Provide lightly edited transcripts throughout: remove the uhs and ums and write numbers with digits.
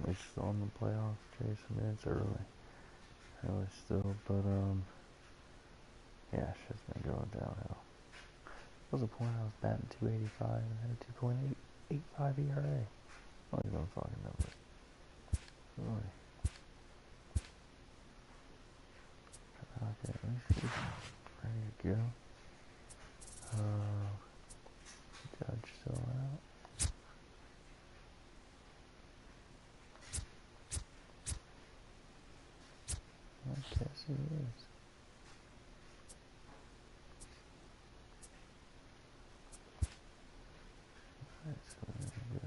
We're still in the playoffs, Jason. I mean, it's early still, but yeah, shit's been going downhill. What was the point? I was batting 285 and had a 2.85 ERA. What are those fucking numbers? Really? Okay, let me see. Ready to go. Judge still out. I guess he is. Alright, so there we go.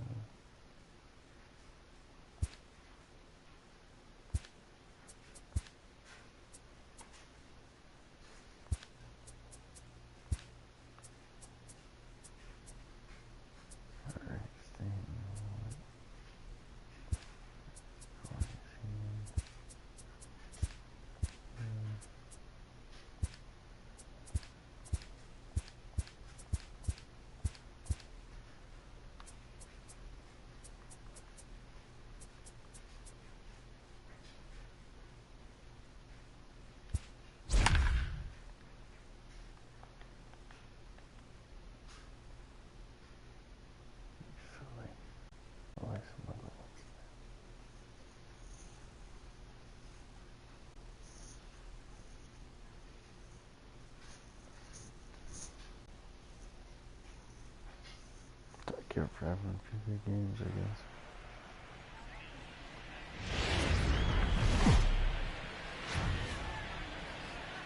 Here forever in PvP games, I guess.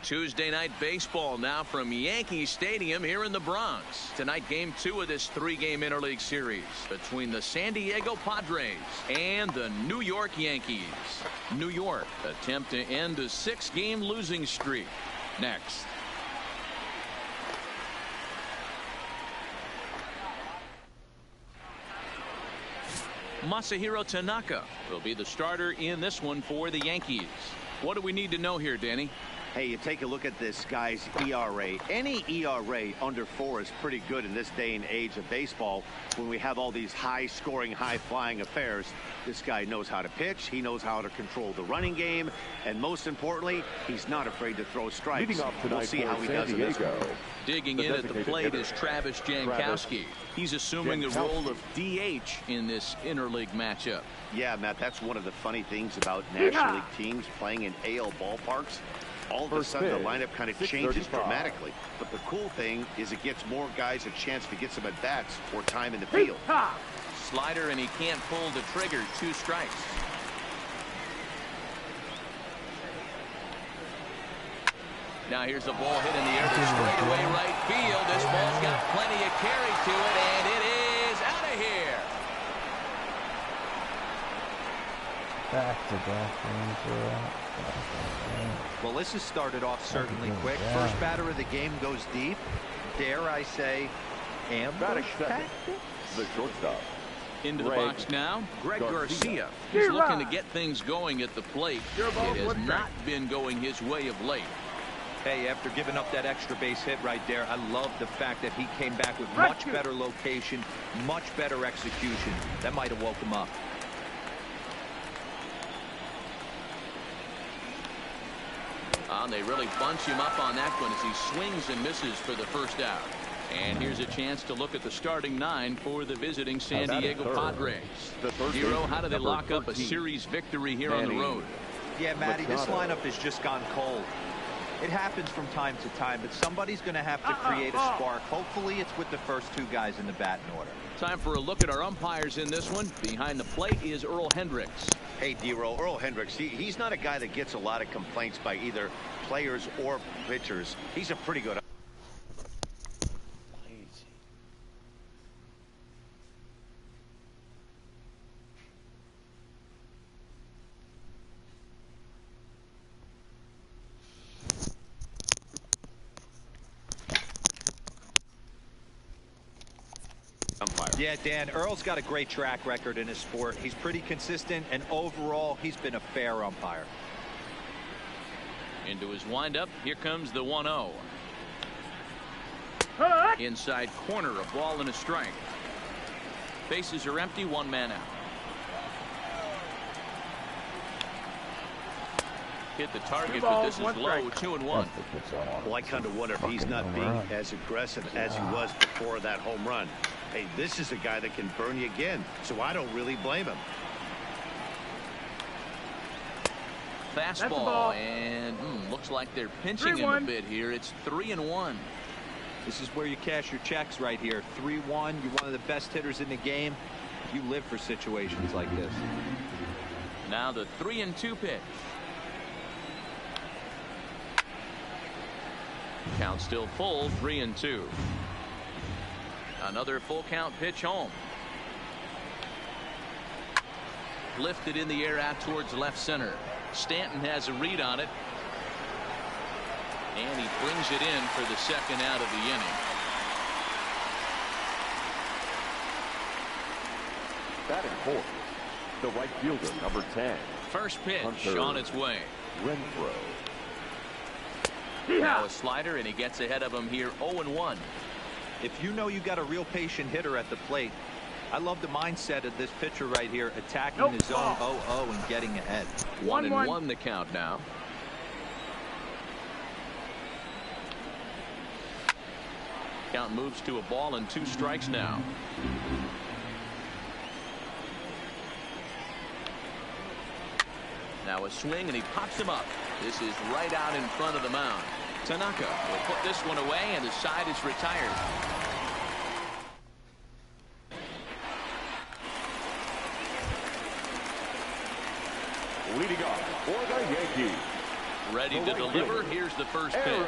Tuesday night baseball now from Yankee Stadium here in the Bronx. Tonight, game 2 of this 3-game interleague series between the San Diego Padres and the New York Yankees. New York attempt to end a 6-game losing streak. Next. Masahiro Tanaka will be the starter in this one for the Yankees. What do we need to know here, Danny? Hey, you take a look at this guy's ERA. Any ERA under 4 is pretty good in this day and age of baseball when we have all these high-scoring, high-flying affairs. This guy knows how to pitch. He knows how to control the running game. And most importantly, he's not afraid to throw strikes. We'll see how he does in this one. Digging in at the plate is Travis Jankowski. He's assuming the role of DH in this interleague matchup. Yeah, Matt, that's one of the funny things about National League teams playing in AL ballparks. All of a sudden, the lineup kind of changes dramatically. But the cool thing is it gets more guys a chance to get some at-bats or time in the field. Slider, and he can't pull the trigger. 2 strikes. Now here's a ball hit in the air to straightaway right field. This ball's got plenty of carry to it, and it is out of here. Back-to-back games. Well, this has started off certainly quick. First batter of the game goes deep. Dare I say, ambush tactics? The shortstop. Into the box now, Greg Garcia. He's looking to get things going at the plate. It has not been going his way of late. Hey, after giving up that extra base hit right there, I love the fact that he came back with much better location, much better execution. That might have woke him up. They really bunch him up on that one as he swings and misses for the first out. And here's a chance to look at the starting 9 for the visiting San Diego Padres. Hero, how do they lock up a series victory here on the road? Yeah, Matty, this lineup has just gone cold. It happens from time to time, but somebody's going to have to create a spark. Hopefully it's with the first 2 guys in the batting order. Time for a look at our umpires in this one. Behind the plate is Earl Hendricks. Hey, D-Roll, Earl Hendricks, he's not a guy that gets a lot of complaints by either players or pitchers. He's a pretty good umpire. Yeah, Dan, Earl's got a great track record in his sport. He's pretty consistent, and overall, he's been a fair umpire. Into his windup, here comes the 1-0. Inside corner, a ball and a strike. Bases are empty, 1 man out. Hit the target, but this is low, 2-1. Well, I kind of wonder if he's not being as aggressive as he was before that home run. Hey, this is a guy that can burn you again, so I don't really blame him. Fastball, and looks like they're pinching him a bit here. It's 3-1. This is where you cash your checks right here. 3-1. You're one of the best hitters in the game. You live for situations like this. Now the 3-2 pitch. Count still full, 3-2. Another full count pitch home. Lifted in the air out towards left center. Stanton has a read on it. And he brings it in for the second out of the inning. Batting fourth, the right fielder, number 10. First pitch on its way. Renfroe. Now a slider, and he gets ahead of him here, 0-1. If you know you got a real patient hitter at the plate, I love the mindset of this pitcher right here, attacking his own 0-0 and getting ahead. 1-1 the count now. Count moves to a ball and 2 strikes now. Now a swing, and he pops him up. This is right out in front of the mound. Tanaka will put this one away, and the side is retired. Leading off for the Yankees. Ready to deliver. Here's the first pitch.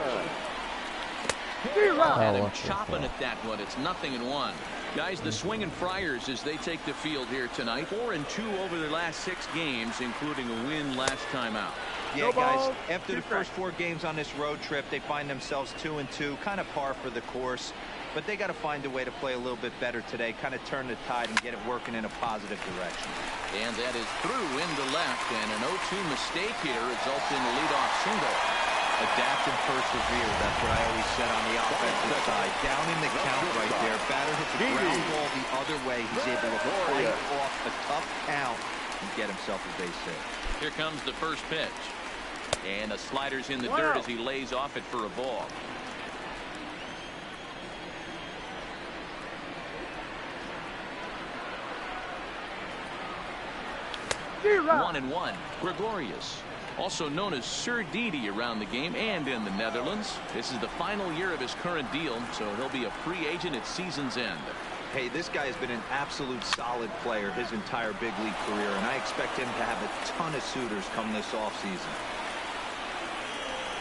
Oh, Had him chopping at that one. It's 0-1. Guys, the Swinging Friars as they take the field here tonight. 4-2 over their last 6 games, including a win last time out. Yeah, guys, after the first 4 games on this road trip, they find themselves 2-2, kind of par for the course. But they got to find a way to play a little bit better today, kind of turn the tide and get it working in a positive direction. And that is through into left, and an 0-2 mistake here results in a leadoff single. Adapt and persevere. That's what I always said on the offensive side. Down in the count right there. Batter hits a ground ball the other way. He's able to fight off a tough count and get himself a base hit. Here comes the first pitch. And a slider's in the dirt as he lays off it for a ball. One and one. Gregorius, also known as Sir Didi around the game and in the Netherlands. This is the final year of his current deal, so he'll be a free agent at season's end. Hey, this guy has been an absolute solid player his entire big league career, and I expect him to have a ton of suitors come this offseason.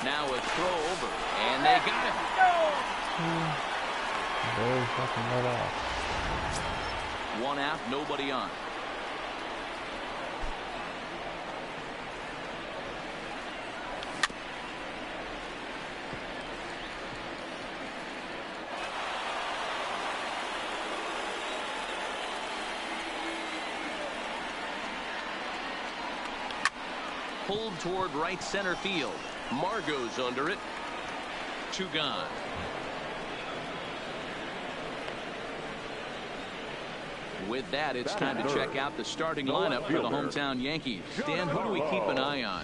Now a throw over, and they got him. Very fucking let off. 1 out, nobody on. Pulled toward right center field. Margot's under it. 2 gone. With that, it's time to check out the starting lineup for the hometown Yankees. Dan, who do we keep an eye on?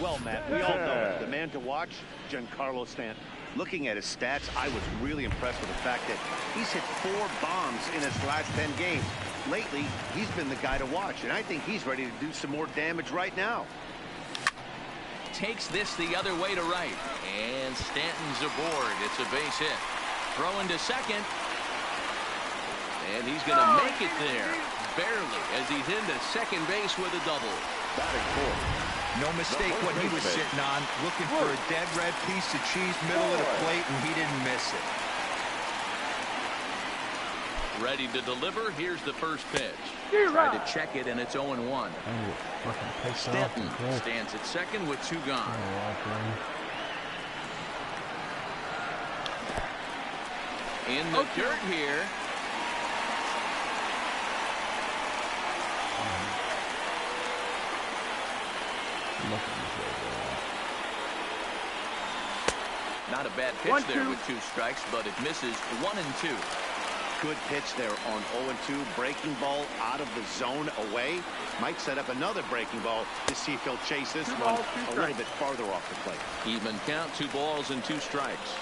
Well, Matt, we all know the man to watch, Giancarlo Stanton. Looking at his stats, I was really impressed with the fact that he's hit 4 bombs in his last 10 games. Lately, he's been the guy to watch, and I think he's ready to do some more damage right now. Takes this the other way to right, and Stanton's aboard. It's a base hit. Throwing to second, and he's going to make it there barely as he's into second base with a double. Batting fourth. No mistake what he was sitting on, looking for a dead red piece of cheese middle of the plate, and he didn't miss it. Ready to deliver. Here's the first pitch. Try to check it, and it's 0-1. Stanton stands at second with 2 gone. In the dirt here. Not a bad pitch there with 2 strikes, but it misses 1 and 2. Good pitch there on 0-2. Breaking ball out of the zone away. Might set up another breaking ball to see if he'll chase this one a little bit farther off the plate. Even count, 2 balls and 2 strikes.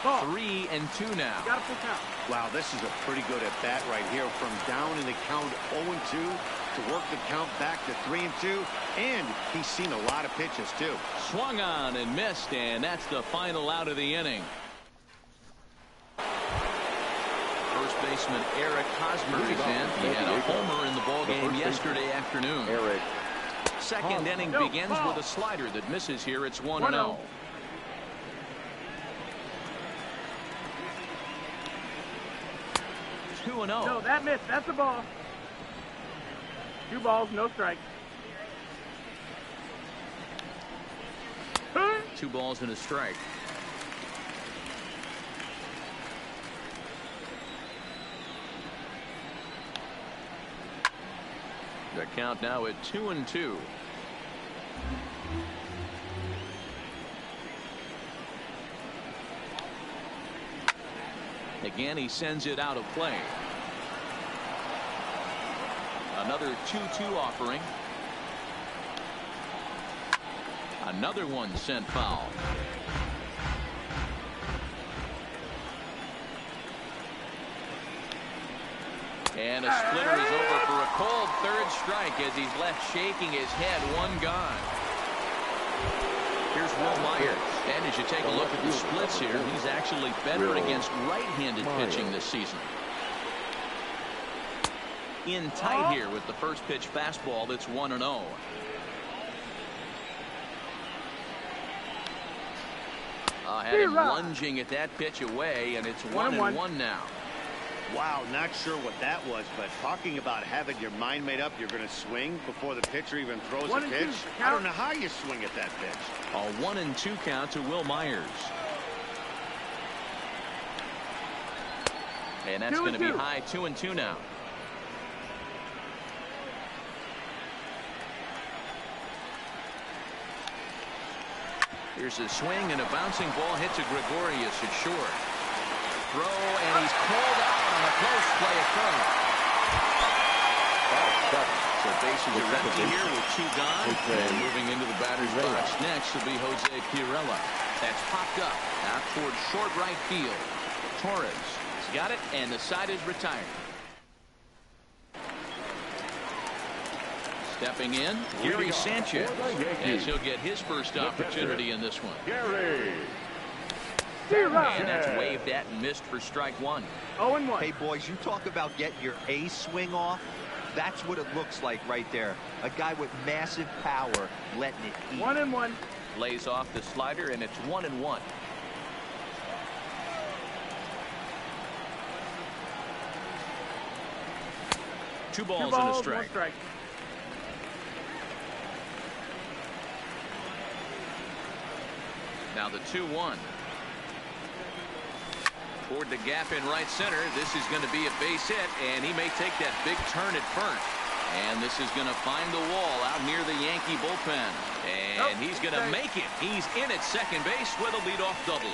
Ball. 3-2 now. Got a full count. Wow, this is a pretty good at bat right here. From down in the count 0-2 to work the count back to 3-2. And he's seen a lot of pitches too. Swung on and missed, and that's the final out of the inning. First baseman Eric Hosmer is in. He had a homer in the ballgame yesterday afternoon. Eric. Second inning begins with a slider that misses here. It's 1-0. 2-0. No, that missed. That's the ball. 2 balls, no strikes. 2 balls and a strike. The count now at 2-2. Again, he sends it out of play. Another 2-2 offering. Another one sent foul. And a splitter is over for a cold third strike as he's left shaking his head. 1 gone. Here's Will Myers. And as you take a look at the splits here, he's actually better against right-handed pitching this season. In tight here with the first pitch fastball. That's 1-0. Had him lunging at that pitch away, and it's 1-1 now. Wow, not sure what that was, but talking about having your mind made up, you're going to swing before the pitcher even throws a pitch. I don't know how you swing at that pitch. A 1-2 count to Will Myers. And that's going to be high. 2-2 now. Here's a swing, and a bouncing ball hit to Gregorius at short. Throw, and he's called out on a close play at third. So bases are empty here with 2 gone. And moving into the batter's box next will be Jose Pirela. That's popped up out towards short right field. Torres has got it, and the side is retired. Stepping in, Gary Sanchez, as he'll get his first opportunity in this one. And that's waved at and missed for strike 1. 0-1. Hey, boys, you talk about getting your A swing off. That's what it looks like right there. A guy with massive power letting it eat. 1-1. Lays off the slider, and it's 1-1. Two balls and a strike. 1 strike. Now the 2-1. Toward the gap in right center. This is going to be a base hit, and he may take that big turn at first. And this is going to find the wall out near the Yankee bullpen. And he's going to make it. He's in at second base with a leadoff double.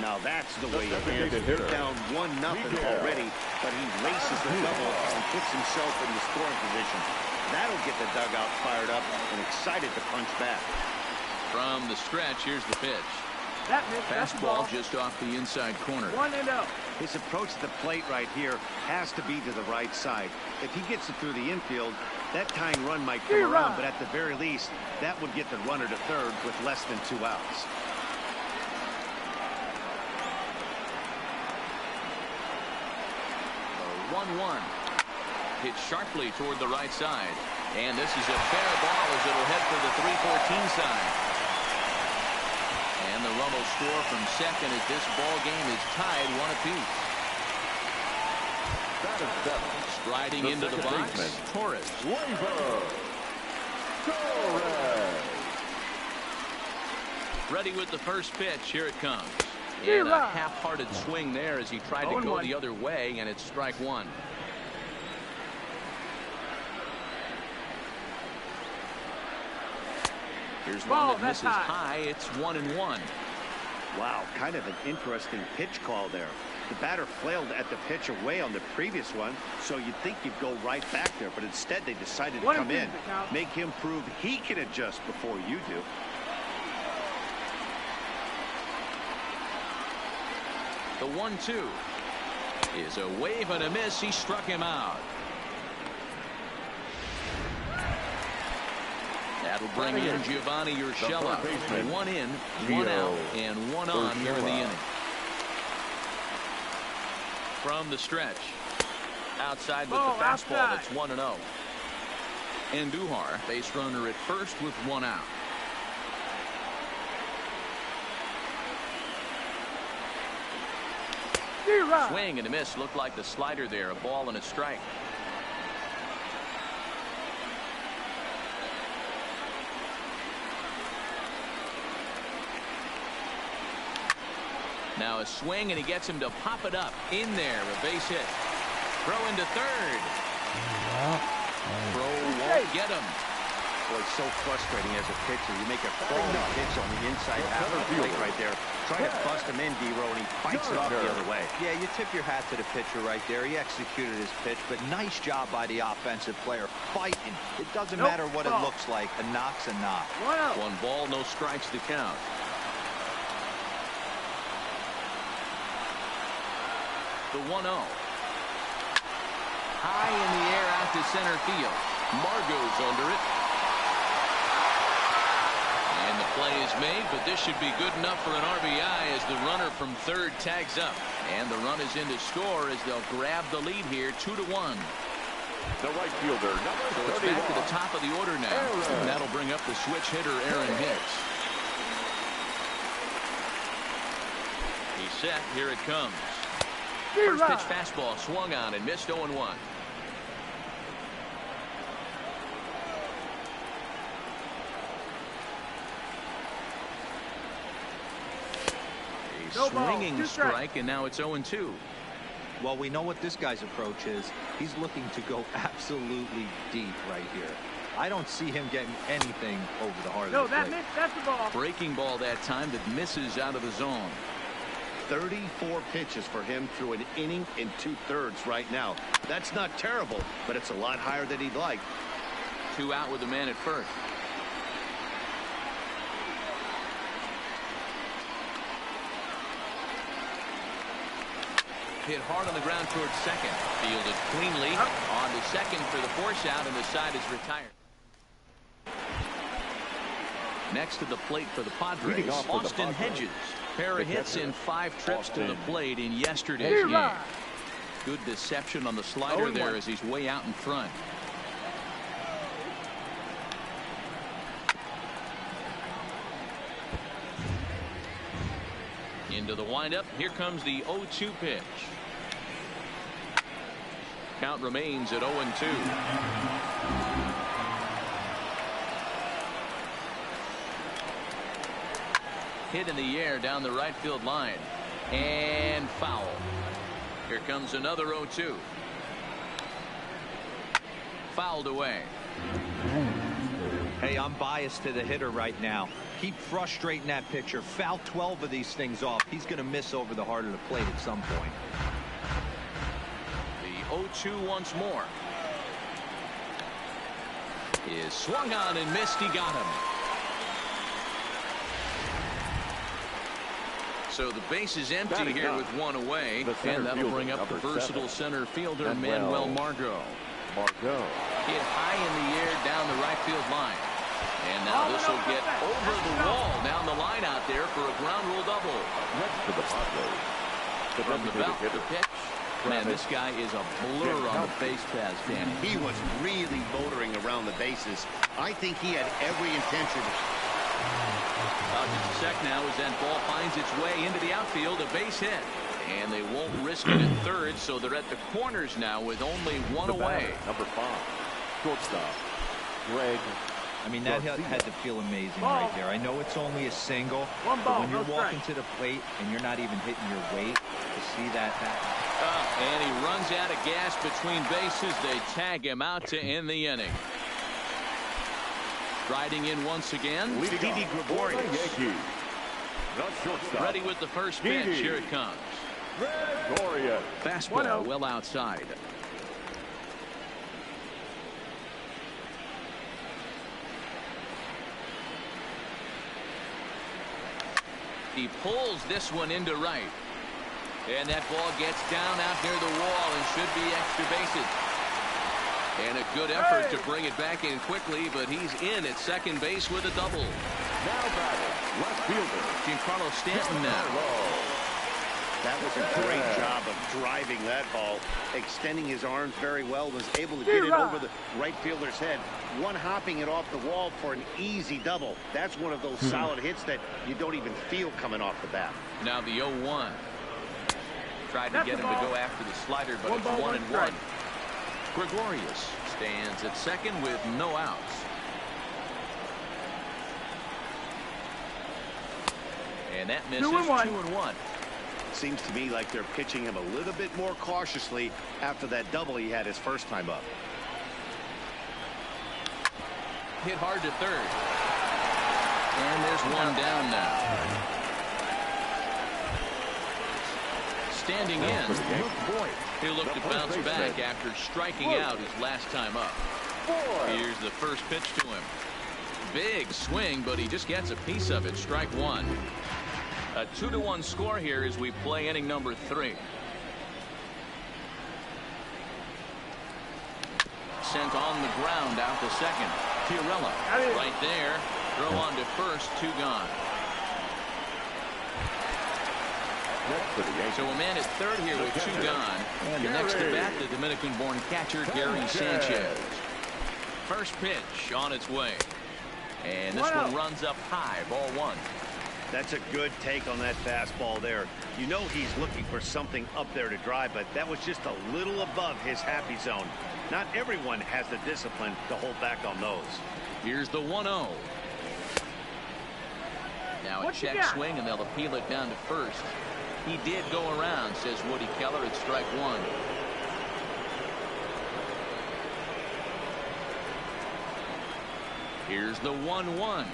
Now that's the way he handles it. Down 1-0 already, but he races the double and puts himself in the scoring position. That'll get the dugout fired up and excited to punch back. From the stretch, here's the pitch. That missed. Fastball just off the inside corner. 1-0. His approach to the plate right here has to be to the right side. If he gets it through the infield, that tying run might come around, but at the very least, that would get the runner to third with less than 2 outs. A 1-1. Hit sharply toward the right side. And this is a fair ball as it'll head for the 314 side. And the run will score from second as this ball game is tied 1 apiece. Striding into the box, Torres. Ready with the first pitch. Here it comes. And a half-hearted swing there as he tried to go the other way, and it's strike 1. Here's Ball, one that that's misses high. high. It's 1-1. Wow, kind of an interesting pitch call there. The batter flailed at the pitch away on the previous one, so you'd think you'd go right back there, but instead they decided to come in, make him prove he can adjust before you do. The 1-2 is a wave and a miss. He struck him out. That'll bring in Giovanni Urshela. One in, one out, and one on here in the inning. From the stretch. Outside with the fastball. That's 1-0. And Duhar, base runner at first with one out. Swing and a miss. Looked like the slider there. A ball and a strike. Now a swing, and he gets him to pop it up in there. A base hit. Throw into third. Throw won't get him. Boy, it's so frustrating as a pitcher. You make a quality pitch on the inside half of the plate right there. Try to bust him in, D-Row, and he fights it off the other way. Yeah, you tip your hat to the pitcher right there. He executed his pitch, but nice job by the offensive player fighting. It doesn't matter what it looks like. A knock's a knock. 1 ball, no strikes to count. The 1-0. High in the air out to center field. Margot's under it. And the play is made, but this should be good enough for an RBI as the runner from third tags up. And the run is in to score as they'll grab the lead here, 2-1. The right fielder, number 31. So it's back to the top of the order now. And that'll bring up the switch hitter, Aaron Hicks. He's set. Here it comes. First pitch fastball swung on and missed 0-1. A swinging strike, and now it's 0-2. Well, we know what this guy's approach is. He's looking to go absolutely deep right here. I don't see him getting anything over the heart of the plate. That's the ball. Breaking ball that time that misses out of the zone. 34 pitches for him through an inning and 2/3 right now. That's not terrible, but it's a lot higher than he'd like. 2 out with the man at first. Hit hard on the ground towards second. Fielded cleanly. On to second for the force out, and the side is retired. Next to the plate for the Padres, Austin Hedges. Pair of hits in 5 trips to the plate in yesterday's game. Good deception on the slider there as he's way out in front. Into the windup. Here comes the 0-2 pitch. Count remains at 0-2. Hit in the air down the right field line. And foul. Here comes another 0-2. Fouled away. Hey, I'm biased to the hitter right now. Keep frustrating that pitcher. Foul 12 of these things off. He's going to miss over the heart of the plate at some point. The 0-2 once more. Is swung on and missed. He got him. So the base is empty here with 1 away, and that'll bring up the versatile center fielder, Manuel Margot. Hit high in the air down the right field line. And now this will get over the wall down the line out there for a ground rule double. Next to the Padres, From the belt, the pitch. Man, this guy is a blur on the base paths, Danny. He was really motoring around the bases. I think he had every intention. Out to sec now as that ball finds its way into the outfield, a base hit. And they won't risk it at third, so they're at the corners now with only 1 away. Number 5, shortstop, Greg. I mean, that had to feel amazing right there. I know it's only a single, but when you're walking to the plate and you're not even hitting your weight, to see that happen. And he runs out of gas between bases. They tag him out to end the inning. Striding in once again. Didi Gregorius. Yankees. The shortstop. Ready with the first pitch. Didi. Here it comes. Gregorius. Fastball well outside. He pulls this one into right. And that ball gets down out near the wall and should be extra bases. And a good effort to bring it back in quickly, but he's in at second base with a double. Now batting, left fielder. Giancarlo Stanton now. That was a great job of driving that ball, extending his arms very well, was able to get it over the right fielder's head, one hopping it off the wall for an easy double. That's one of those solid hits that you don't even feel coming off the bat. Now the 0-1. Tried to get him to go after the slider, but it's 1-1. Gregorius stands at second with no outs. And that misses. 2-1. Seems to me like they're pitching him a little bit more cautiously after that double he had his first time up. Hit hard to third. And there's one down now. Standing in. He'll look to bounce back after striking out his last time up. Here's the first pitch to him. Big swing, but he just gets a piece of it. Strike one. A 2-1 score here as we play inning number 3. Sent on the ground out to second. Fiorella right there. Throw on to first. 2 gone. So a man at third here with 2 gone. And the next to bat, the Dominican-born catcher Gary Sanchez. First pitch on its way. And this one runs up high. Ball 1. That's a good take on that fastball there. You know he's looking for something up there to drive, but that was just a little above his happy zone. Not everyone has the discipline to hold back on those. Here's the 1-0. Now a check swing, and they'll appeal it down to first. He did go around, says Woody Keller, at strike 1. Here's the 1-1.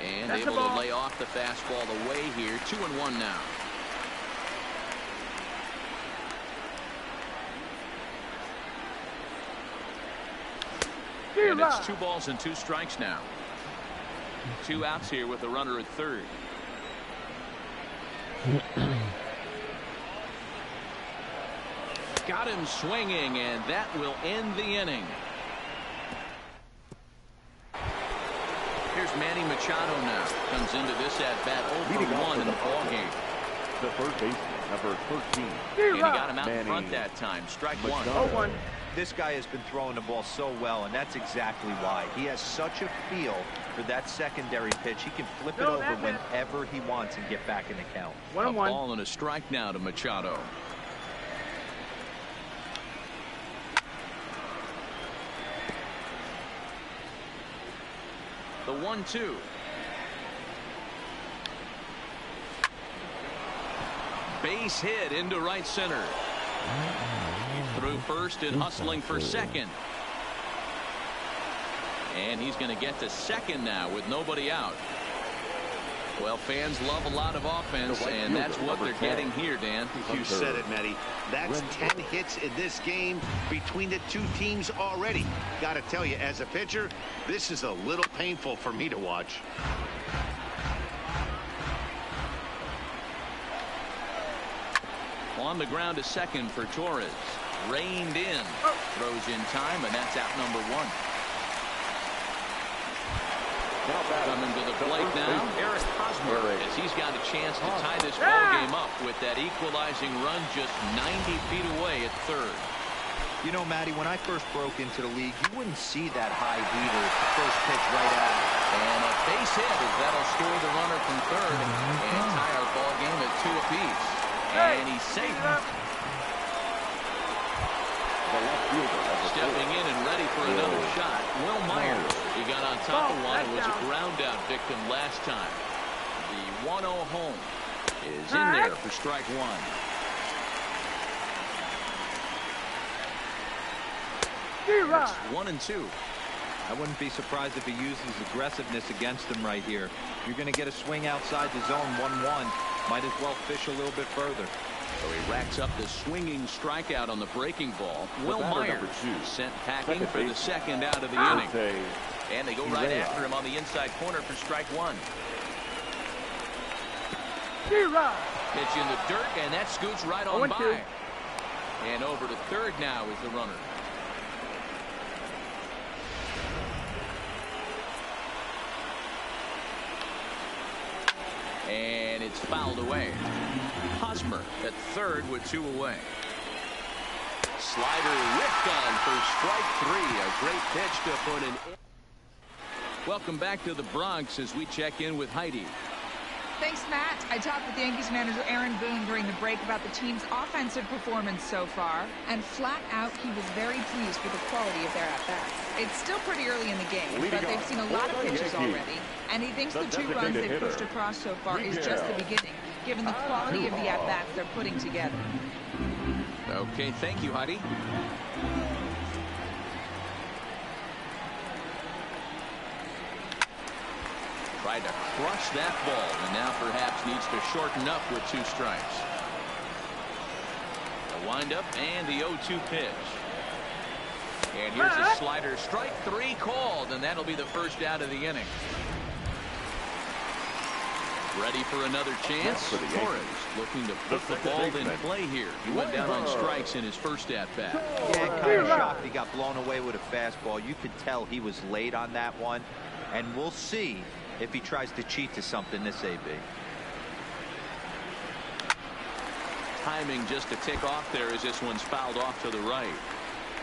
And able to lay off the fastball away here. 2-1 now. And it's 2 balls and 2 strikes now. 2 outs here with a runner at third. Got him swinging, and that will end the inning. Here's Manny Machado now. Comes into this at-bat 0-for-1 in the ballgame. The first baseman, number 13. And he got him out in front that time. Strike 1. 0-1. This guy has been throwing the ball so well, and that's exactly why. He has such a feel for that secondary pitch. He can flip it over whenever he wants and get back in the count. 1-1. A ball and a strike now to Machado. The 1-2. Base hit into right center. Through first and hustling for second. And he's going to get to second now with nobody out. Well, fans love a lot of offense, and that's what they're getting here, Dan. You said it, Matty. That's 10 hits in this game between the 2 teams already. Got to tell you, as a pitcher, this is a little painful for me to watch. On the ground to second for Torres. Reined in. Throws in time, and that's out number 1. Coming to the plate now, Eric Hosmer, as he's got a chance to tie this ball game up with that equalizing run just 90 feet away at third. You know, Matty, when I first broke into the league, you wouldn't see that high heater first pitch right at it. And a base hit as that'll score the runner from third and tie our ball game at 2 apiece. And he's safe. Stepping in and ready for another shot. Will Myers. He got on top of one and was a ground out victim last time. The 1-0 home is in there for strike 1. It's 1-2. I wouldn't be surprised if he uses aggressiveness against him right here. You're going to get a swing outside the zone 1-1. Might as well fish a little bit further. So he racks up the swinging strikeout on the breaking ball. Will Myers sent packing for the second out of the inning. And they go right after him on the inside corner for strike one. Pitch in the dirt, and that scoots right on by. And over to third now is the runner. And it's fouled away. Hosmer at third with 2 away. Slider whipped on for strike 3. A great pitch to put an. Welcome back to the Bronx as we check in with Heidi. Thanks, Matt. I talked with Yankees manager Aaron Boone during the break about the team's offensive performance so far, and flat out he was very pleased with the quality of their at-bats. It's still pretty early in the game, but they've seen a lot of pitches already, and he thinks the 2 runs they've pushed across so far is just the beginning, given the quality of the at-bats they're putting together. Okay, thank you, Heidi. Tried to crush that ball, and now perhaps needs to shorten up with 2 strikes. The windup and the 0-2 pitch. And here's a slider. Strike 3 called, and that'll be the first out of the inning. Ready for another chance. Torres looking to put the ball in play here. He went down on strikes in his first at-bat. Yeah, kind of shocked he got blown away with a fastball. You could tell he was late on that one, and we'll see if he tries to cheat to something this AB. Timing just to tick off there as this one's fouled off to the right.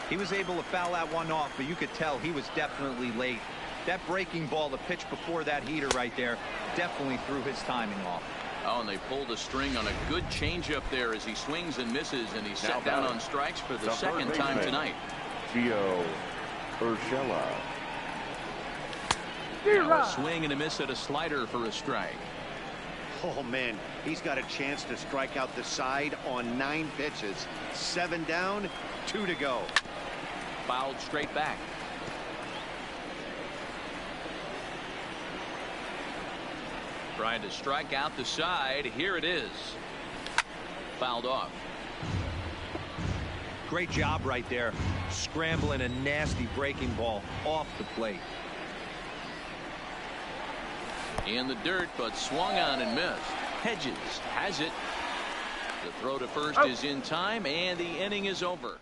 He was able to foul that one off, but you could tell he was definitely late. That breaking ball, the pitch before that heater right there, definitely threw his timing off. Oh, and they pulled a string on a good changeup there as he swings and misses, and he's set down on strikes for the second time tonight. Gio Urshela. Now a swing and a miss at a slider for a strike. Oh, man, he's got a chance to strike out the side on 9 pitches. 7 down, 2 to go. Fouled straight back. Trying to strike out the side. Here it is. Fouled off. Great job right there. Scrambling a nasty breaking ball off the plate. In the dirt, but swung on and missed. Hedges has it. The throw to first is in time, and the inning is over.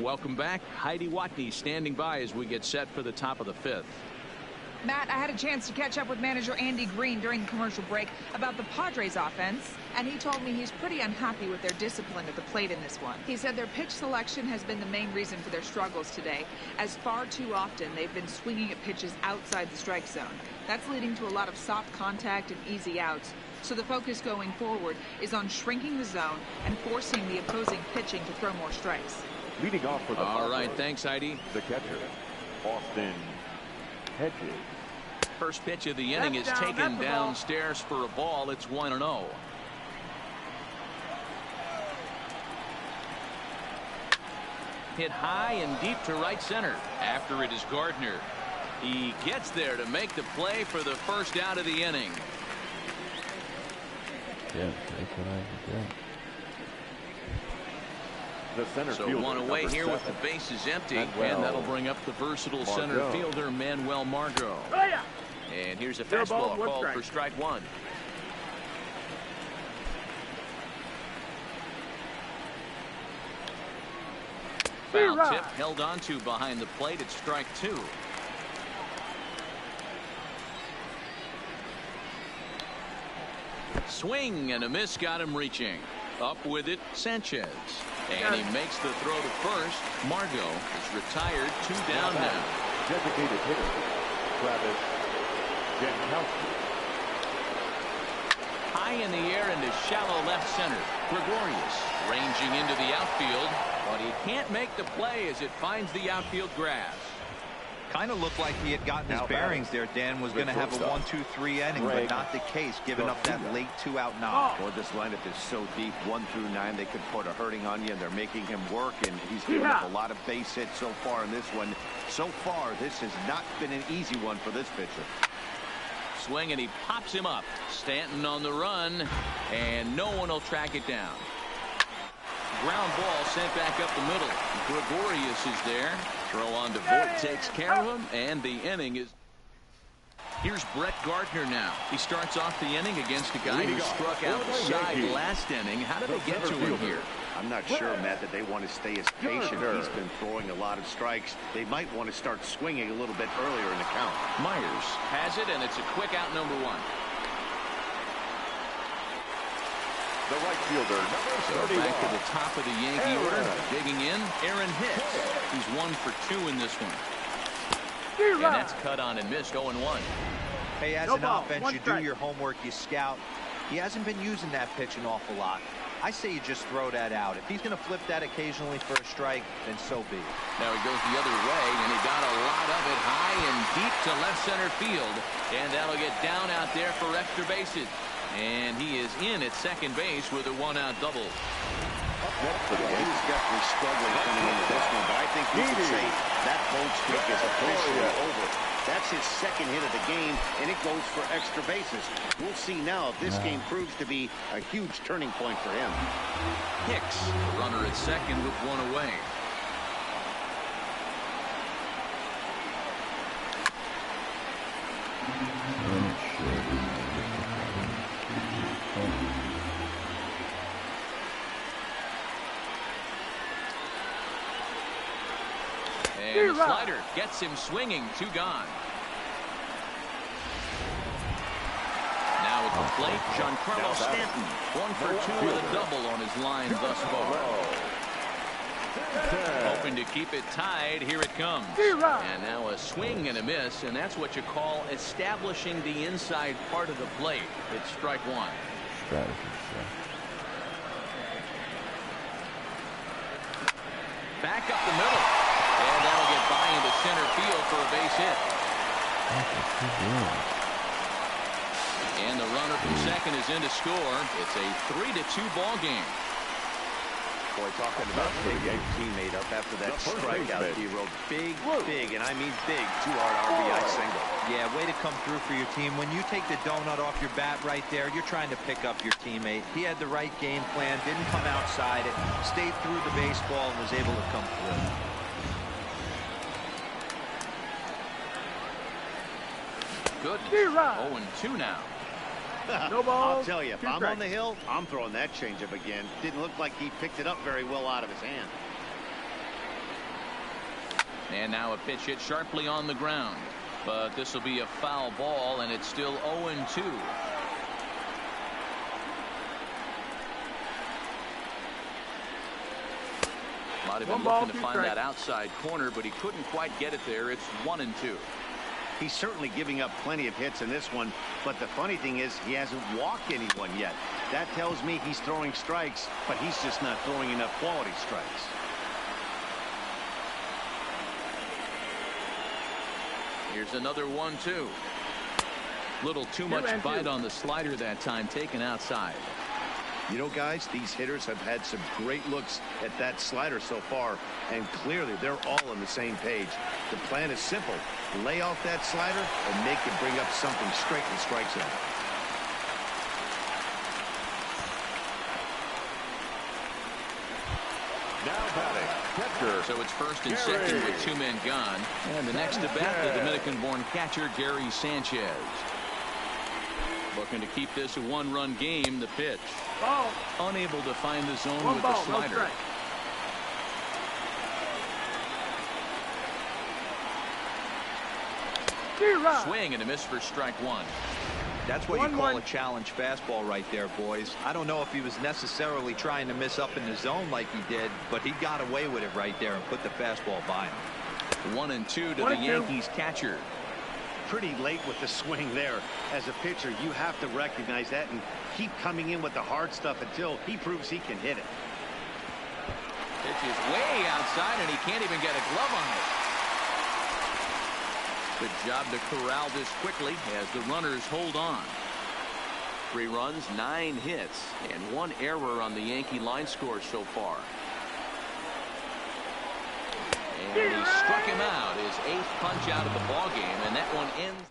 Welcome back. Heidi Watney standing by as we get set for the top of the 5th. Matt, I had a chance to catch up with manager Andy Green during the commercial break about the Padres offense, and he told me he's pretty unhappy with their discipline at the plate in this one. He said their pitch selection has been the main reason for their struggles today, as far too often they've been swinging at pitches outside the strike zone. That's leading to a lot of soft contact and easy outs. So the focus going forward is on shrinking the zone and forcing the opposing pitching to throw more strikes. Leading off for the All right, thanks, Heidi. The catcher, Austin Hedges. First pitch of the inning is taken downstairs for a ball. It's 1-0. Hit high and deep to right center. After it is Gardner. He gets there to make the play for the first out of the inning. Yeah, that's what I did. The center So fielder, one away here 7, with the bases empty, Manuel and that'll bring up the versatile center Margot. fielder Manuel Margot. And here's a Zero balls, fastball one called strike. for strike 1. Foul tip held onto behind the plate at strike 2. Swing and a miss got him reaching. Up with it, Sanchez. And he makes the throw to first. Margot is retired, 2 down now. Designated hitter, Travis Jankowski. High in the air into shallow left center. Gregorius ranging into the outfield, but he can't make the play as it finds the outfield grass. Kind of looked like he had gotten his bearings there. Dan was going to have a 1-2-3 inning, but not the case, giving up that late 2-out knock. Boy, this lineup is so deep, 1 through 9. They could put a hurting on you, and they're making him work, and he's given up a lot of base hits so far in this one. So far, this has not been an easy one for this pitcher. Swing, and he pops him up. Stanton on the run, and no one will track it down. Ground ball sent back up the middle. Gregorius is there. Throw on to Voit takes care of him, and the inning is. Here's Brett Gardner now. He starts off the inning against a guy who struck out the side last inning. How did they get to him here? I'm not sure, Matt, that they want to stay as patient. He's been throwing a lot of strikes. They might want to start swinging a little bit earlier in the count. Myers has it, and it's a quick out, number one. The right fielder, number 31. Back to the top of the Yankee order. Digging in, Aaron Hicks. He's 1 for 2 in this one. And that's cut on and missed, 0-1. Hey, as an offense, you do your homework, you scout. He hasn't been using that pitch an awful lot. I say you just throw that out. If he's going to flip that occasionally for a strike, then so be it. Now he goes the other way, and he got a lot of it high and deep to left center field. And that'll get down out there for extra bases. And he is in at second base with a 1-out double. He's definitely struggling coming into this one, but I think we can say that boat streak is officially over. That's his second hit of the game, and it goes for extra bases. We'll see now if this game proves to be a huge turning point for him. Hicks, runner at second with 1 away. And the slider gets him swinging. 2 gone. Now at the plate, Giancarlo Stanton. 1 for 2 with a double on his line thus far. Hoping to keep it tied. Here it comes. And now a swing and a miss, and that's what you call establishing the inside part of the plate. It's strike 1. Back up the middle. And that'll get by into center field for a base hit. And the runner from second is in to score. It's a 3-2 ball game. Boy, talking about big teammate up after that strikeout, D-Road. Big, and I mean big, 2-hard RBI single. Yeah, way to come through for your team. When you take the donut off your bat right there, you're trying to pick up your teammate. He had the right game plan, didn't come outside it, stayed through the baseball, and was able to come through. Good. 0-2 now. No ball. I'll tell you, if I'm on the hill, I'm throwing that changeup again. Didn't look like he picked it up very well out of his hand. And now a pitch hit sharply on the ground. But this will be a foul ball, and it's still 0-2. Might have been looking to find that outside corner, but he couldn't quite get it there. It's 1-2. He's certainly giving up plenty of hits in this one, but the funny thing is he hasn't walked anyone yet. That tells me he's throwing strikes, but he's just not throwing enough quality strikes. Here's another 1-2. Little too much bite on the slider that time, taken outside. You know, guys, these hitters have had some great looks at that slider so far, and clearly they're all on the same page. The plan is simple. Lay off that slider and make it bring up something straight in the strike zone. Now batting, catcher. So it's first and second with 2 men gone. And the next to bat, the Dominican-born catcher, Gary Sanchez. Looking to keep this a 1-run game. The pitch. Ball. Unable to find the zone One with ball, the slider. no strike. Swing and a miss for strike 1. That's what you call a challenge fastball right there, boys. I don't know if he was necessarily trying to miss up in the zone like he did, but he got away with it right there and put the fastball by him. 1-2 to the Yankees catcher. Pretty late with the swing there. As a pitcher, you have to recognize that and keep coming in with the hard stuff until he proves he can hit it. Pitch is way outside, and he can't even get a glove on it. Good job to corral this quickly as the runners hold on. 3 runs, 9 hits, and 1 error on the Yankee line score so far. And he struck him out, his 8th punch out of the ball game, and that one ends.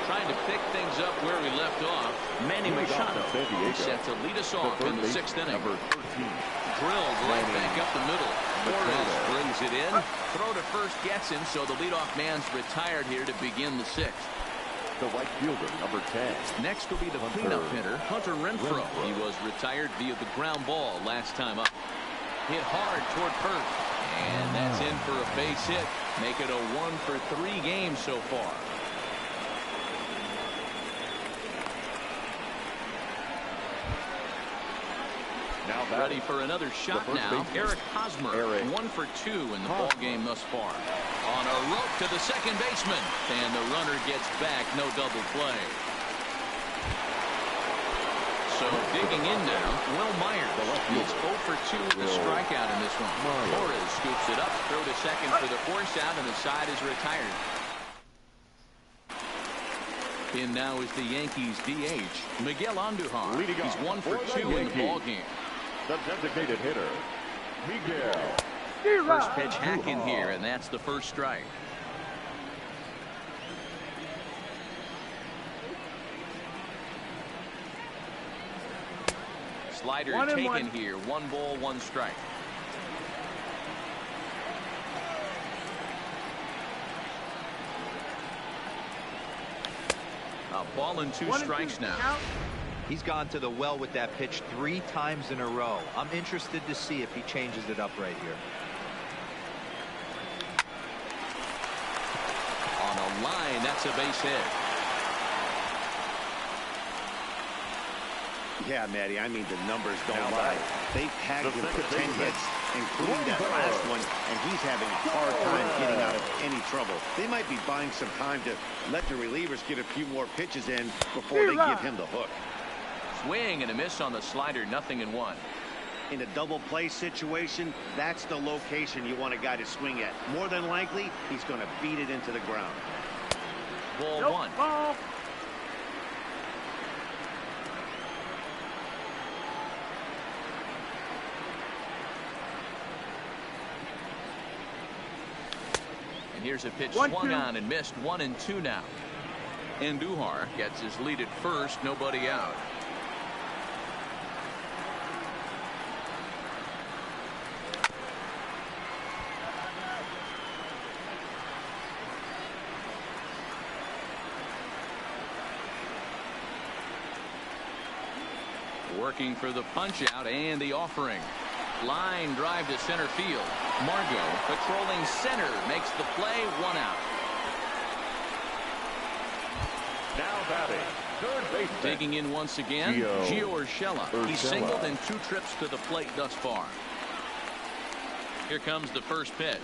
Trying to pick things up where we left off. Manny Machado set to lead us off in the 6th inning. Number 13. Drilled right back up the middle. Torres brings it in. Throw to first gets him, so the leadoff man's retired here to begin the 6th. The right fielder, number 10. Next will be the cleanup hitter, Hunter Renfroe. He was retired via the ground ball last time up. Hit hard toward first. And that's in for a base hit. Make it a 1-for-3 game so far. Now ready for another shot now. Eric Hosmer, 1-for-2 in the ball game thus far. On a rope to the second baseman, and the runner gets back. No double play. So digging in now, Will Myers. He's 0-for-2 with a strikeout in this one. Torres scoops it up, throw to second for the force out, and the side is retired. In now is the Yankees DH, Miguel Andujar. He's 1-for-2 in the ball game. The designated hitter, Miguel. First pitch hacking here, and that's the first strike. Slider taken here. 1 ball, 1 strike. A ball and 2 strikes now. He's gone to the well with that pitch 3 times in a row. I'm interested to see if he changes it up right here. On a line, that's a base hit. Yeah, Matty, I mean, the numbers don't lie. They've tagged him for 10 hits, including that last one, and he's having a hard time getting out of any trouble. They might be buying some time to let the relievers get a few more pitches in before they give him the hook. Swing and a miss on the slider, 0-1. In a double play situation, that's the location you want a guy to swing at. More than likely, he's going to beat it into the ground. Ball 1. Ball. And here's a pitch swung on and missed. 1-2 now. Andujar gets his lead at first, nobody out. Working for the punch out and the offering. Line drive to center field. Margot patrolling center makes the play. 1 out. Now batting, third baseman. Digging in once again, Gio Urshela. He's singled in 2 trips to the plate thus far. Here comes the first pitch.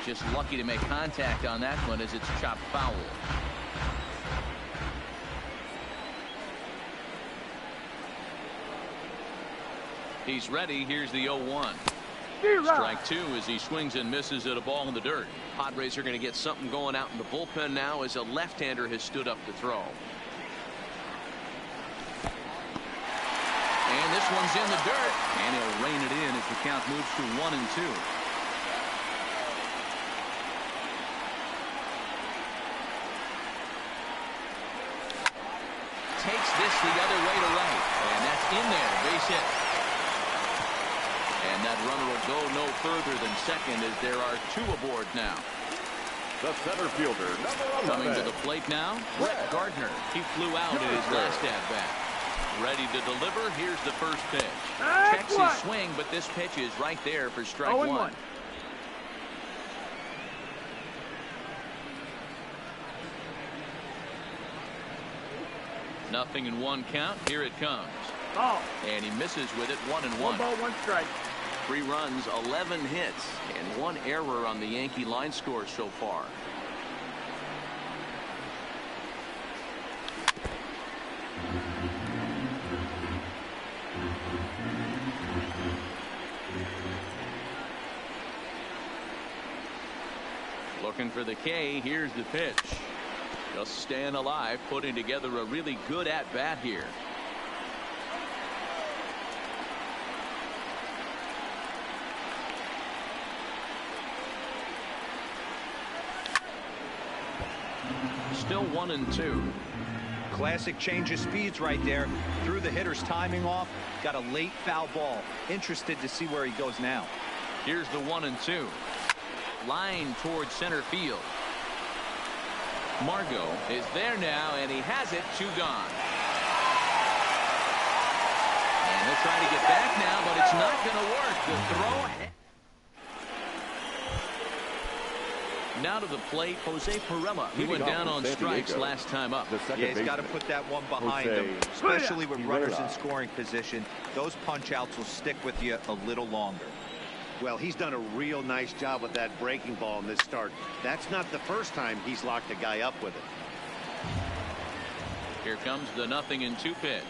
Just lucky to make contact on that one as it's chopped foul. He's ready. Here's the 0-1. Strike 2 as he swings and misses at a ball in the dirt. Padres are going to get something going out in the bullpen now as a left-hander has stood up to throw. And this one's in the dirt, and he'll rein it in as the count moves to 1-2. Takes this the other way to right, and that's in there. Base hit. And that runner will go no further than second as there are 2 aboard now. The center fielder, number 11. Coming to the plate now, Brett Gardner. He flew out in his last at-bat. Ready to deliver. Here's the first pitch. Checks his swing, but this pitch is right there for strike 1. 0-1 count. Here it comes. Ball. And he misses with it. 1-1. 1 ball, 1 strike. 3 runs, 11 hits, and 1 error on the Yankee line score so far. Looking for the K. Here's the pitch. Just staying alive, putting together a really good at-bat here. still 1-2. Classic change of speeds right there. Threw the hitter's timing off. Got a late foul ball. Interested to see where he goes now. Here's the 1-2. Line towards center field. Margot is there now, and he has it. 2 gone. And he'll try to get back now, but it's not going to work. The throw. Now to the plate, Jose Pirela. He went down on strikes last time up. Yeah, he's got to put that one behind him, especially with runners in scoring position. Those punch-outs will stick with you a little longer. Well, he's done a real nice job with that breaking ball in this start. That's not the first time he's locked a guy up with it. Here comes the 0-2 pitch.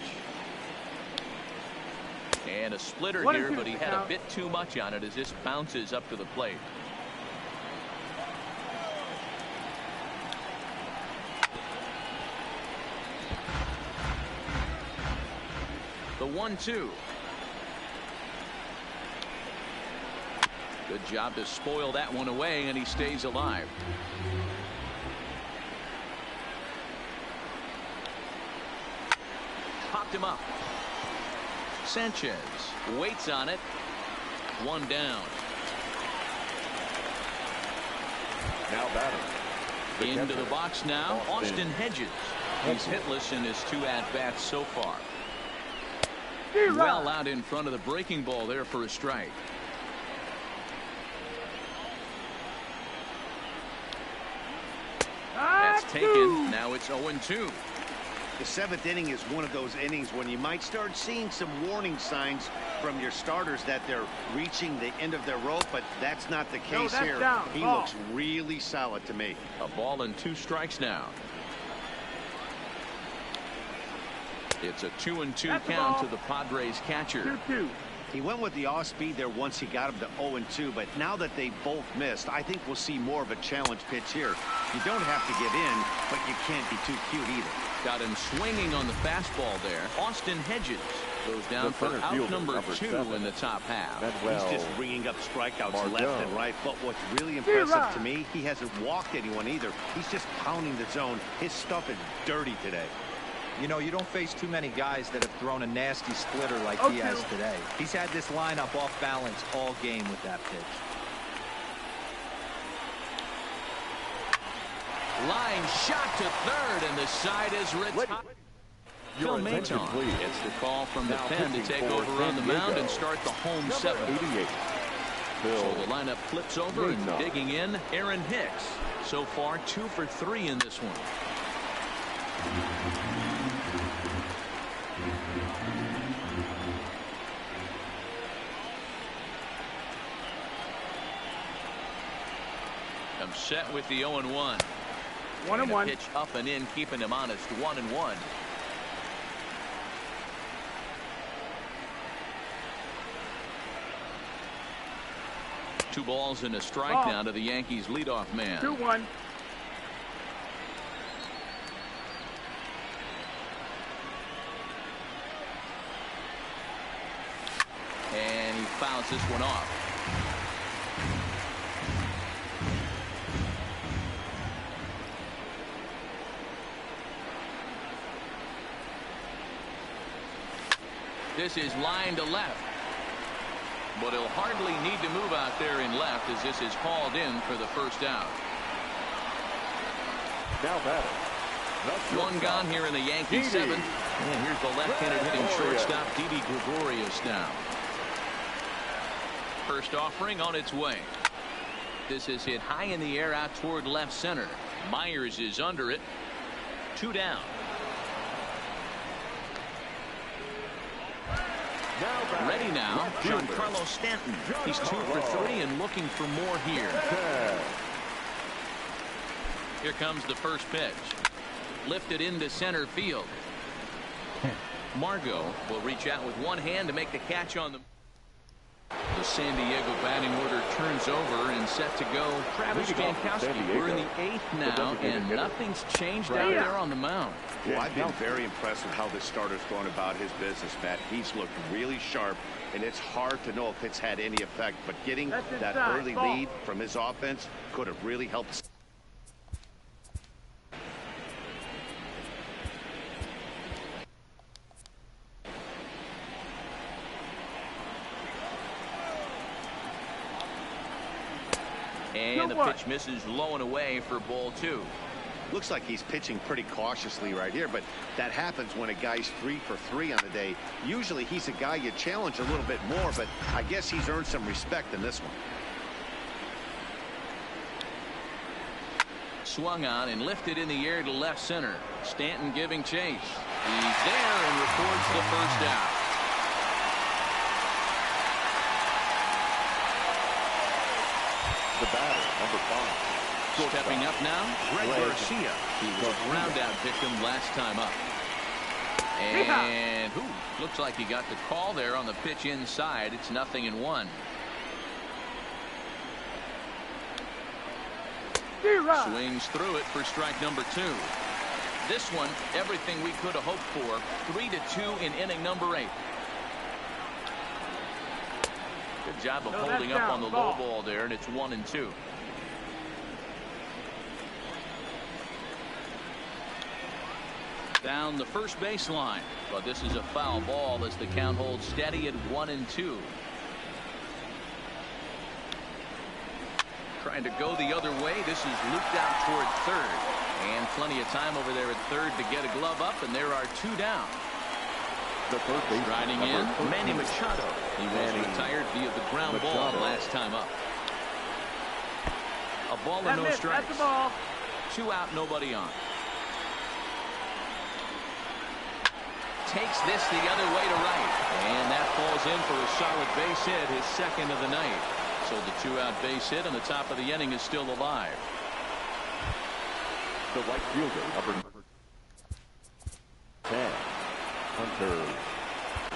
And a splitter here, but he had a bit too much on it as this bounces up to the plate. The 1-2. Good job to spoil that one away, and he stays alive. Popped him up. Sanchez waits on it. 1 down. Now batting. Into the box now, Austin Hedges. He's hitless in his 2 at-bats so far. Well out in front of the breaking ball there for a strike. That's taken. Now it's 0-2. The 7th inning is one of those innings when you might start seeing some warning signs from your starters that they're reaching the end of their rope, but that's not the case here. He looks really solid to me. A ball and 2 strikes now. It's a 2-2 count to the Padres catcher. 2-2. He went with the off speed there once he got him to 0-2, but now that they both missed, I think we'll see more of a challenge pitch here. You don't have to give in, but you can't be too cute either. Got him swinging on the fastball there. Austin Hedges goes down for out number 2 in the top half. He's just bringing up strikeouts left and right, but what's really impressive to me, he hasn't walked anyone either. He's just pounding the zone. His stuff is dirty today. You know, you don't face too many guys that have thrown a nasty splitter like he has today. He's had this lineup off balance all game with that pitch. Line shot to third, and the side is retired. Phil Maton gets the call from the pen to take over on the mound and start the home 7th. So the lineup flips over and digging in, Aaron Hicks. So far 2 for 3 in this one. I'm set with the 0-1. 1-1. Pitch up and in, keeping him honest. 1-1. Two balls and a strike now to the Yankees leadoff man. 2-1. And he fouls this one off. This is line to left. But he'll hardly need to move out there in left as this is hauled in for the first out. Now batting. 1 gone here in the Yankee 7th. And here's the left-handed hitting shortstop, Didi Gregorius now. First offering on its way. This is hit high in the air out toward left center. Myers is under it. 2 down. Ready now, Giancarlo Stanton. He's 2 for 3 and looking for more here. Here comes the first pitch. Lifted into center field. Margot will reach out with one hand to make the catch on the. The San Diego batting order turns over and set to go. Travis Jankowski. We're in the 8th now, and nothing's changed out there on the mound. Well, I've been very impressed with how this starter's going about his business, Matt. He's looked really sharp, and it's hard to know if it's had any effect, but getting that early lead from his offense could have really helped. And the pitch misses low and away for ball 2. Looks like he's pitching pretty cautiously right here, but that happens when a guy's 3 for 3 on the day. Usually he's a guy you challenge a little bit more, but I guess he's earned some respect in this one. Swung on and lifted in the air to left center. Stanton giving chase. He's there and records the first out. The batter, number 5. Stepping up now, Greg Garcia. He was a ground-out victim last time up. And looks like he got the call there on the pitch inside. It's 0-1. Swings through it for strike number 2. This one, everything we could have hoped for. 3-2 in inning number 8. Good job of holding up on the low ball there, and it's 1-2. Down the first baseline, but this is a foul ball as the count holds steady at 1-2. Trying to go the other way. This is looped out toward third, and plenty of time over there at third to get a glove up, and there are 2 down. The third base riding in, Manny Machado. He was retired via the ground ball last time up. A ball and no strikes. 2 out, nobody on. Takes this the other way to right, and that falls in for a solid base hit, his second of the night. So the 2-out base hit on the top of the inning is still alive. The right fielder, number 10, Hunter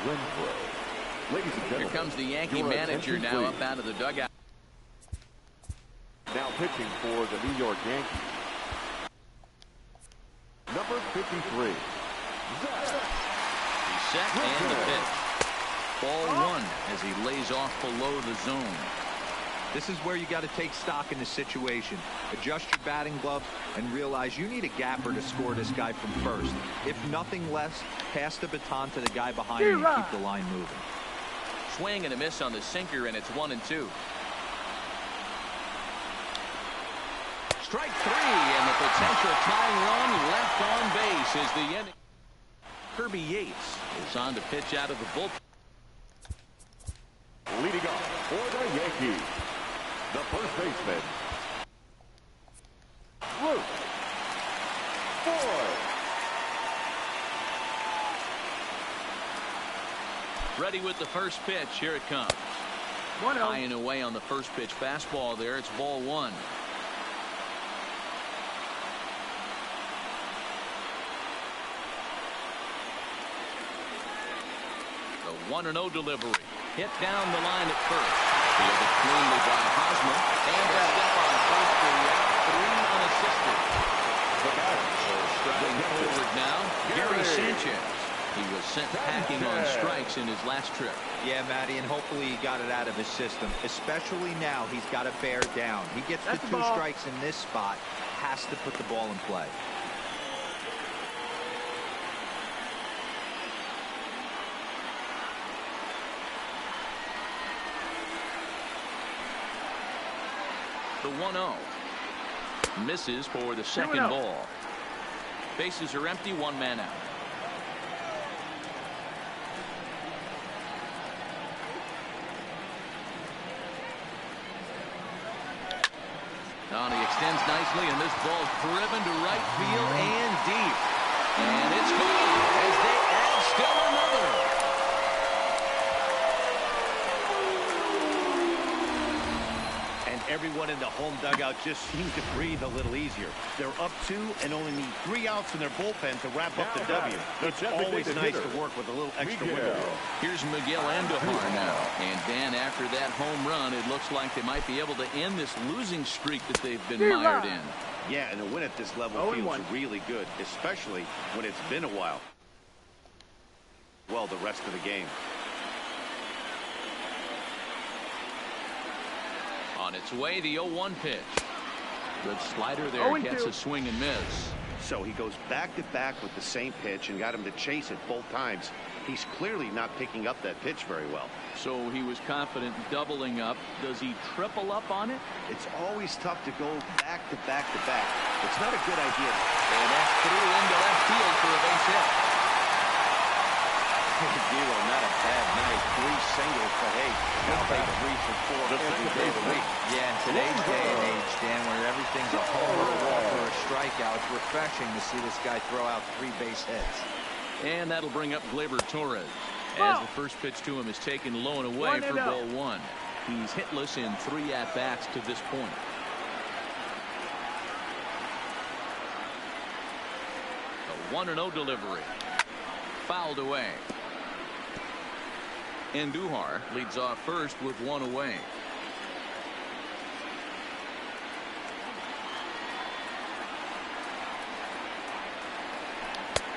Renfroe. Ladies and gentlemen, here comes the Yankee manager now up out of the dugout. Now pitching for the New York Yankees, number 53. Set and the pitch. Ball 1 as he lays off below the zone. This is where you got to take stock in the situation. Adjust your batting glove and realize you need a gapper to score this guy from first. If nothing less, pass the baton to the guy behind you and keep the line moving. Swing and a miss on the sinker, and it's 1-2. Strike 3, and the potential tying run left on base as the inning. Kirby Yates is on to pitch out of the bullpen. Leading off for the Yankees, the first baseman, Luke Ford. Ready with the first pitch. Here it comes. High and away on the first pitch fastball there. It's ball 1. The 1-0 delivery. Hit down the line at first. Fielded cleanly by Hosmer. And a step on first for the out. 3 unassisted. The batter. So striding forward now, Gary Sanchez. He was sent packing on strikes in his last trip. Yeah, Matty, and hopefully he got it out of his system. Especially now, he's got to bear down. He gets the 2 strikes in this spot. Has to put the ball in play. The 1-0 misses for the second ball. Bases are empty, 1 man out. Now he extends nicely, and this ball's driven to right field and deep. And it's gone as they add still another. Everyone in the home dugout just seems to breathe a little easier. They're up 2 and only need 3 outs in their bullpen to wrap up the W. It's always nice to work with a little extra wiggle. Here's Miguel Andujar now. And Dan, after that home run, it looks like they might be able to end this losing streak that they've been mired in. Yeah, and a win at this level feels really good, especially when it's been a while. Well, the rest of the game. On its way, the 0-1 pitch. Good slider there, gets a swing and miss. So he goes back-to-back with the same pitch and got him to chase it both times. He's clearly not picking up that pitch very well. So he was confident doubling up. Does he triple up on it? It's always tough to go back to back to back. It's not a good idea. And that's through into left field for a base hit. Zero, not a bad night. 3 singles, but hey, he'll take 3 for 4 every day of the week. Yeah, in today's day and age, Dan, where everything's a homer, a walk, or a strikeout, it's refreshing to see this guy throw out 3 base hits. And that'll bring up Gleyber Torres, as the first pitch to him is taken low and away for ball 1. He's hitless in 3 at-bats to this point. A 1-0 delivery. Fouled away. Andujar leads off first with 1 away.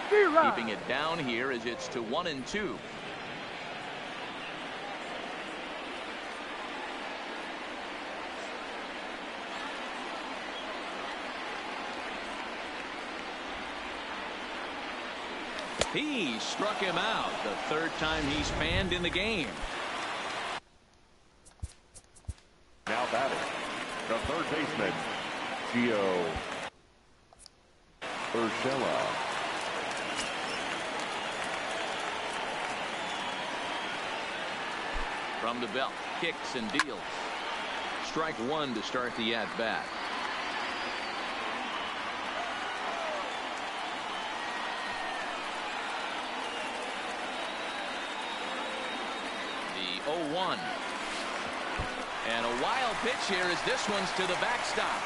Keeping it down here as it's to 1-2. He struck him out the 3rd time he's fanned in the game. Now batting, the third baseman, Gio Urshela. From the belt, kicks and deals. Strike 1 to start the at-bat. The 0-1. And a wild pitch here as this one's to the backstop.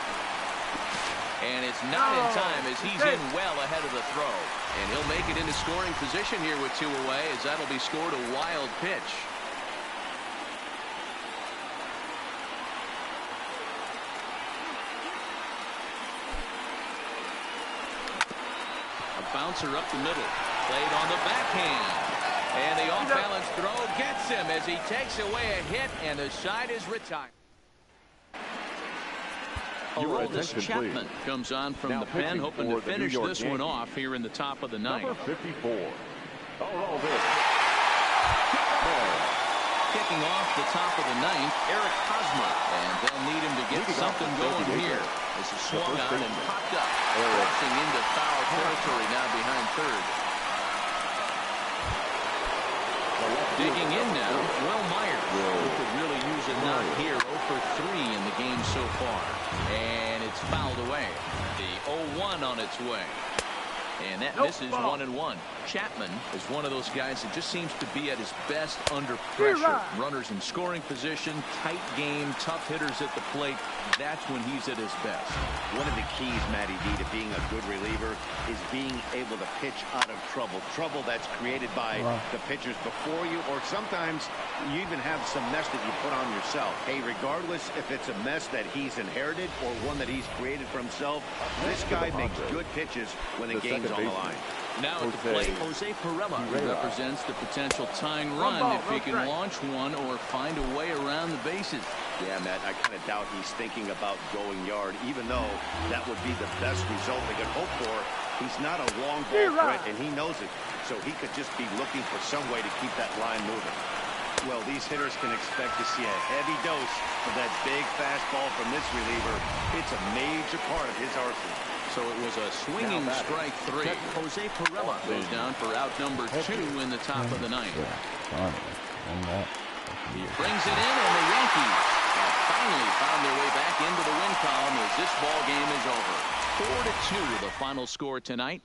And it's not in time as he's in well ahead of the throw. And he'll make it into scoring position here with 2 away as that'll be scored a wild pitch. A bouncer up the middle. Played on the backhand. And the off-balance throw gets him as he takes away a hit, and the side is retired. Aroldis Chapman comes on from the pen, hoping to finish this one off here in the top of the 9th. Number 54. Aroldis. Kicking off the top of the 9th, Eric Hosmer, and they'll need him to get something going here. This is swung on and popped up, crossing into foul territory now behind third. Digging in now, Will Myers, who could really use a knock here. 0 for 3 in the game so far. And it's fouled away. The 0-1 on its way. And that misses 1-1. Chapman is one of those guys that just seems to be at his best under pressure. Runners in scoring position, tight game, tough hitters at the plate. That's when he's at his best. One of the keys, Matty D, to being a good reliever is being able to pitch out of trouble. Trouble that's created by the pitchers before you, or sometimes you even have some mess that you put on yourself. Hey, regardless if it's a mess that he's inherited or one that he's created for himself, this guy makes good pitches when the game's on the line. Now at the plate, Jose Perella, who represents the potential tying run if he can launch one or find a way around the bases. Yeah, Matt, I kind of doubt he's thinking about going yard, even though that would be the best result they could hope for. He's not a long ball threat, and he knows it, so he could just be looking for some way to keep that line moving. Well, these hitters can expect to see a heavy dose of that big fastball from this reliever. It's a major part of his arsenal. So it was a swinging strike 3. Jose Perella goes down for out number 2 in the top of the 9th. He brings it in, and the Yankees have finally found their way back into the win column as this ball game is over. 4-2 the final score tonight.